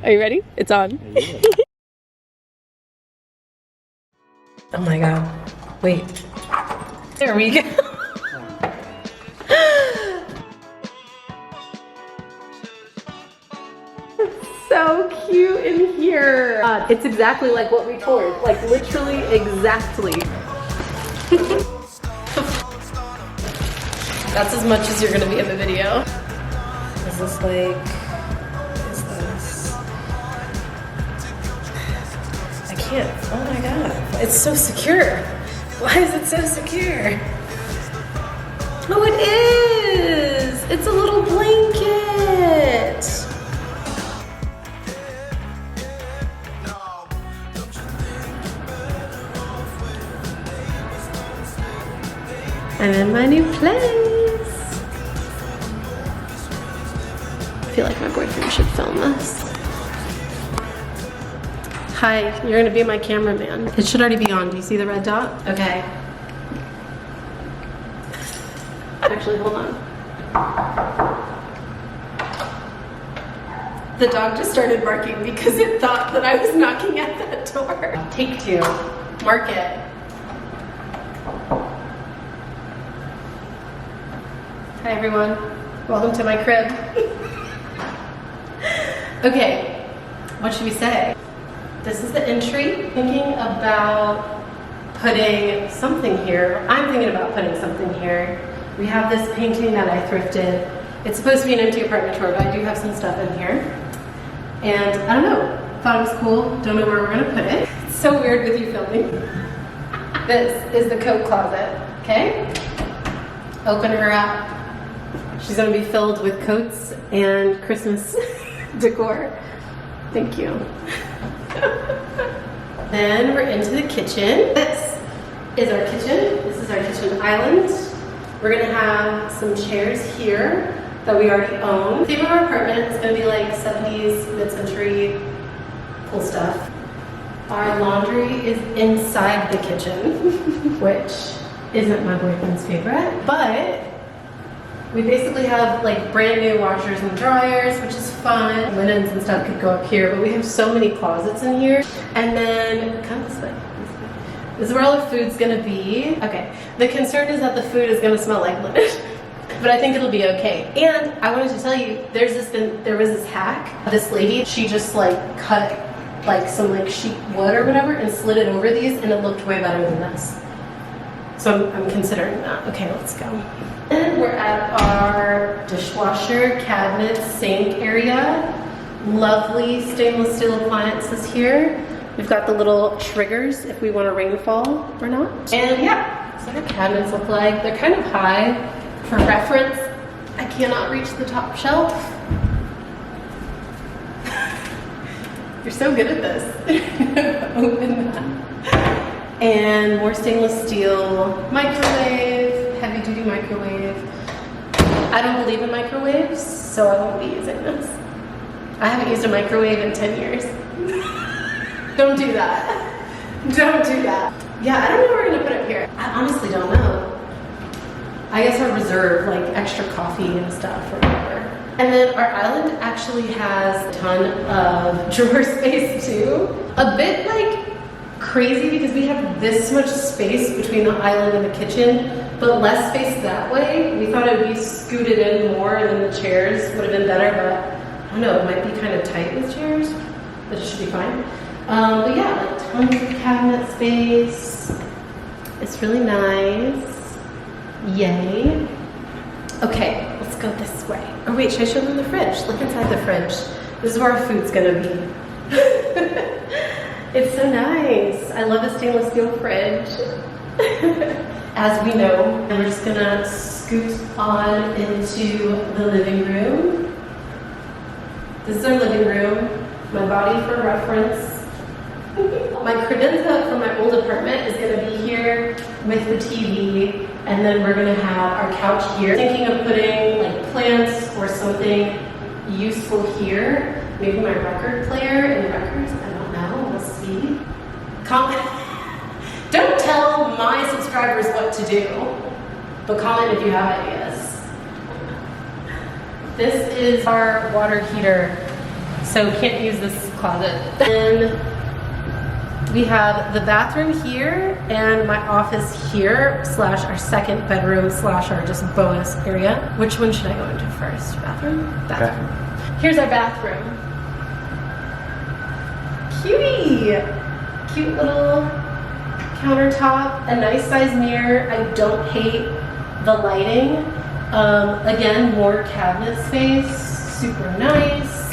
Are you ready? It's on. Yeah. Oh my god. Wait. There we go. So cute in here. It's exactly like what we toured. Like literally exactly. That's as much as you're gonna be in the video. Is this like, what is this? I can't, oh my god. It's so secure. Why is it so secure? Oh, it is! It's a little blanket. I'm in my new place. I feel like my boyfriend should film this. Hi, you're gonna be my cameraman. It should already be on. Do you see the red dot? Okay. Actually, hold on. The dog just started barking because it thought that I was knocking at that door. Take 2. Mark it. Hi everyone, welcome to my crib. Okay, what should we say? This is the entry. Thinking about putting something here. I'm thinking about putting something here. We have this painting that I thrifted. It's supposed to be an empty apartment tour, but I do have some stuff in here. And I don't know, thought it was cool. Don't know where we're gonna put it. It's so weird with you filming. This is the coat closet, okay? Open her up. She's gonna be filled with coats and Christmas decor. Thank you. Then we're into the kitchen. This is our kitchen. This is our kitchen island. We're gonna have some chairs here that we already own. The theme of our apartment is gonna be like 70s, mid-century, cool stuff. Our laundry is inside the kitchen, which isn't my boyfriend's favorite, but we basically have like brand new washers and dryers, which is fun. Linens and stuff could go up here, but we have so many closets in here. And then, come this way. This is where all the food's gonna be. Okay, the concern is that the food is gonna smell like linen, but I think it'll be okay. And I wanted to tell you, there was this hack. This lady, she just like cut like some like sheet wood or whatever and slid it over these, and it looked way better than this. So I'm considering that. Okay, let's go. And we're at our dishwasher, cabinet, sink area. Lovely stainless steel appliances here. We've got the little triggers if we want a rainfall or not. And yeah, that's what our cabinets look like. They're kind of high. For reference, I cannot reach the top shelf. You're so good at this. Open that. And more stainless steel microwave, heavy duty microwave. I don't believe in microwaves, so I won't be using this. I haven't used a microwave in 10 years. Don't do that. Don't do that. Yeah, I don't know what we're gonna put up here. I honestly don't know. I guess I'll reserve like extra coffee and stuff or whatever. And then our island actually has a ton of drawer space too. A bit like crazy because we have this much space between the island and the kitchen, but less space that way. We thought it would be scooted in more and then the chairs would have been better, but I don't know, it might be kind of tight with chairs, but it should be fine. But yeah, like tons of cabinet space. It's really nice. Yay. Okay, let's go this way. Oh wait, should I show them the fridge? Look inside the fridge. This is where our food's gonna be. It's so nice. I love the stainless steel fridge. As we know, and we're just gonna scoot on into the living room. This is our living room. My body for reference. My credenza from my old apartment is gonna be here with the TV, and then we're gonna have our couch here. Thinking of putting like plants or something useful here. Maybe my record player and records, I don't know, we'll see. Don't tell my subscribers what to do, but comment if you have ideas. This is our water heater. so can't use this closet. Then we have the bathroom here and my office here slash our second bedroom slash our just bonus area. Which one should I go into first? Bathroom? Bathroom. Okay. Here's our bathroom. Cutie! Cute little countertop, a nice size mirror. I don't hate the lighting. Again, more cabinet space, super nice.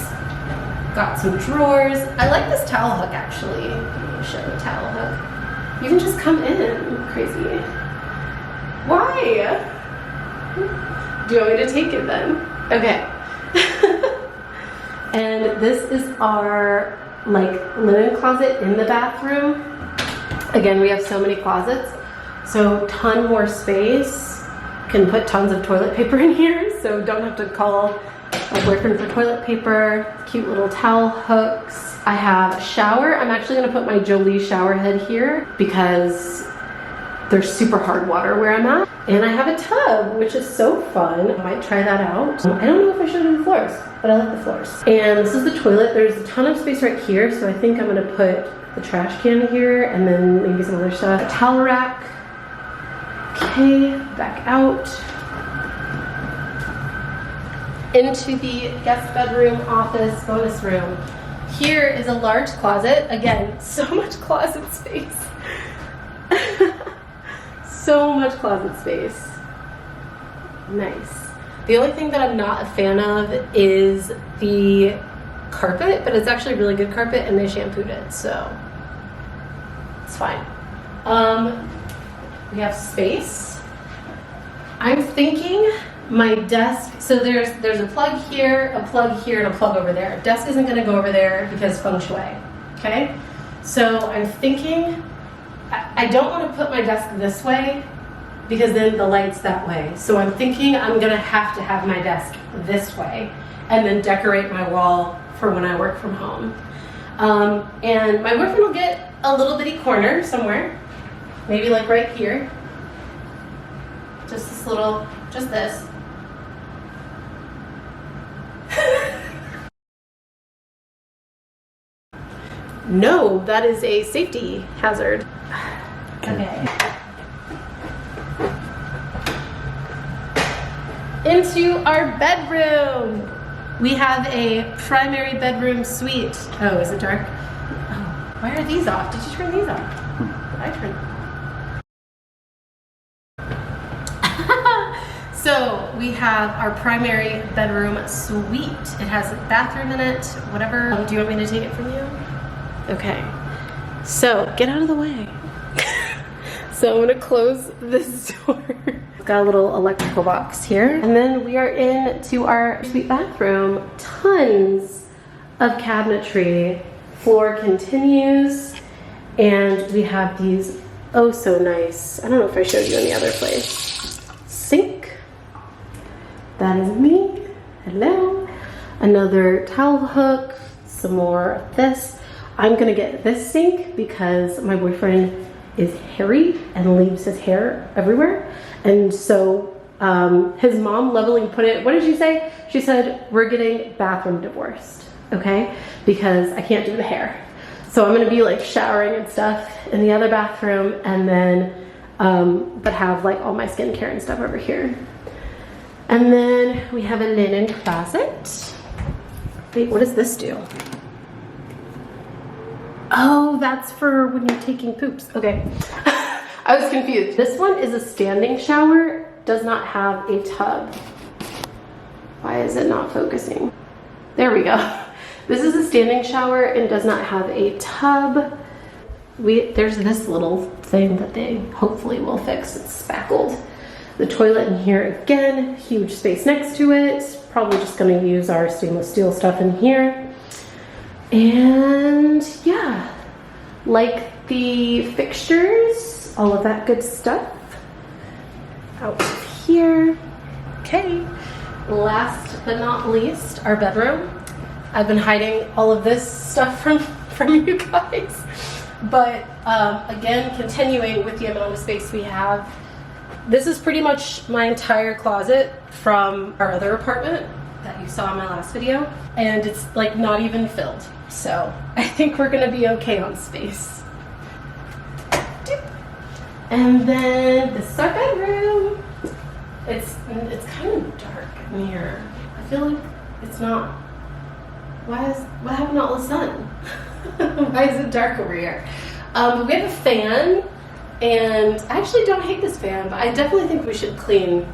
Got some drawers. I like this towel hook actually. Let me show the towel hook. You can just come in. Crazy. Why? Do you want me to take it then? Okay. And this is our like linen closet in the bathroom. Again, we have so many closets, so ton more space. Can put tons of toilet paper in here, so don't have to call my boyfriend for toilet paper. Cute little towel hooks. I have a shower. I'm actually gonna put my Jolie shower head here because there's super hard water where I'm at. And I have a tub, which is so fun. I might try that out. I don't know if I should do the floors, but I like the floors. And this is the toilet. There's a ton of space right here, so I think I'm gonna put the trash can here and then maybe some other stuff. A towel rack. Okay, back out. Into the guest bedroom, office, bonus room. Here is a large closet. Again, so much closet space. So much closet space. Nice. The only thing that I'm not a fan of is the carpet, but it's actually really good carpet and they shampooed it, so it's fine. We have space. I'm thinking my desk, so there's a plug here, and a plug over there. Desk isn't gonna go over there because feng shui, okay? So I'm thinking, I don't wanna put my desk this way because then the light's that way. So I'm thinking I'm gonna have to have my desk this way and then decorate my wall for when I work from home. And my boyfriend will get a little bitty corner somewhere, maybe like right here. Just this little, just this. No, that is a safety hazard. Okay. Into our bedroom. We have a primary bedroom suite. Oh, is it dark? Oh, why are these off? Did you turn these off? Did I turn them? So we have our primary bedroom suite. It has a bathroom in it, whatever. Do you want me to take it from you? Okay. So get out of the way. So I'm gonna close this door. Got a little electrical box here. And then we are into our suite bathroom. Tons of cabinetry. Floor continues. And we have these oh so nice, I don't know if I showed you any other place. Sink. That is me. Hello. Another towel hook. Some more of this. I'm gonna get this sink because my boyfriend is hairy and leaves his hair everywhere. And so his mom lovingly put it, what did she say? She said, we're getting bathroom divorced, okay? Because I can't do the hair. So I'm gonna be like showering and stuff in the other bathroom and then, but have like all my skincare and stuff over here. And then we have a linen closet. Wait, what does this do? Oh, that's for when you're taking poops. Okay. I was confused. This one is a standing shower, does not have a tub. Why is it not focusing? There we go. This is a standing shower and does not have a tub. There's this little thing that they hopefully will fix. It's spackled. The toilet in here again, huge space next to it. Probably just gonna use our stainless steel stuff in here. And yeah, like the fixtures, all of that good stuff. Out of here. Okay, last but not least, our bedroom. I've been hiding all of this stuff from you guys. But again, continuing with the amount of space we have, this is pretty much my entire closet from our other apartment. that you saw in my last video, and it's like not even filled. So I think we're gonna be okay on space. And then this is our bedroom. It's kind of dark in here. I feel like it's not. What happened to all the sun? Why is it dark over here? We have a fan, and I actually don't hate this fan, but I definitely think we should clean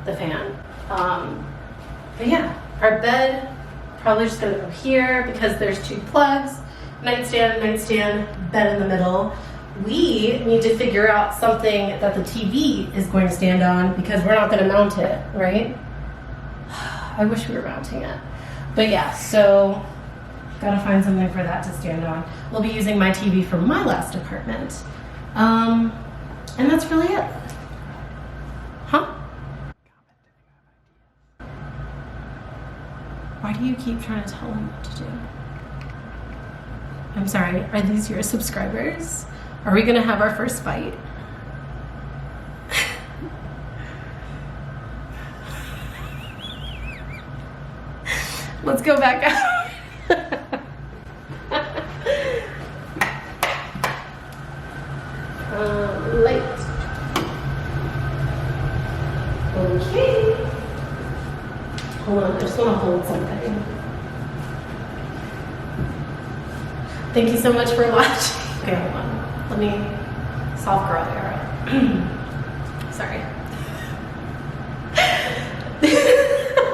the fan. But yeah, our bed, probably just gonna go here because there's 2 plugs, nightstand, bed in the middle. We need to figure out something that the TV is going to stand on because we're not gonna mount it, right? I wish we were mounting it. But yeah, so gotta find something for that to stand on. We'll be using my TV from my last apartment. And that's really it. Huh? Why do you keep trying to tell them what to do? I'm sorry, are these your subscribers? Are we gonna have our first fight? Let's go back out. Light. Okay. Hold on, I just want to hold something. Thank you so much for watching. Okay, hold on. Let me soft girl era. Sorry.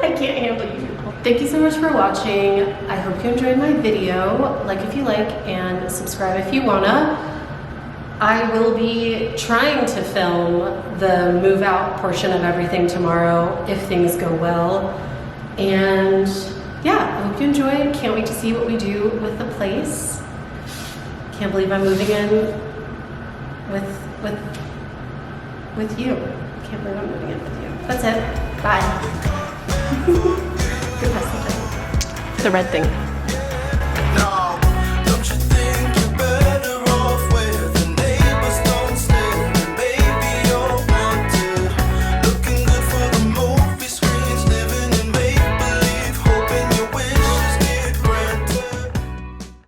I can't handle you people. Thank you so much for watching. I hope you enjoyed my video. Like if you like, and subscribe if you wanna. I will be trying to film the move out portion of everything tomorrow if things go well. And yeah, I hope you enjoyed. Can't wait to see what we do with the place. Can't believe I'm moving in with you. Can't believe I'm moving in with you. That's it. Bye. Good message. The red thing.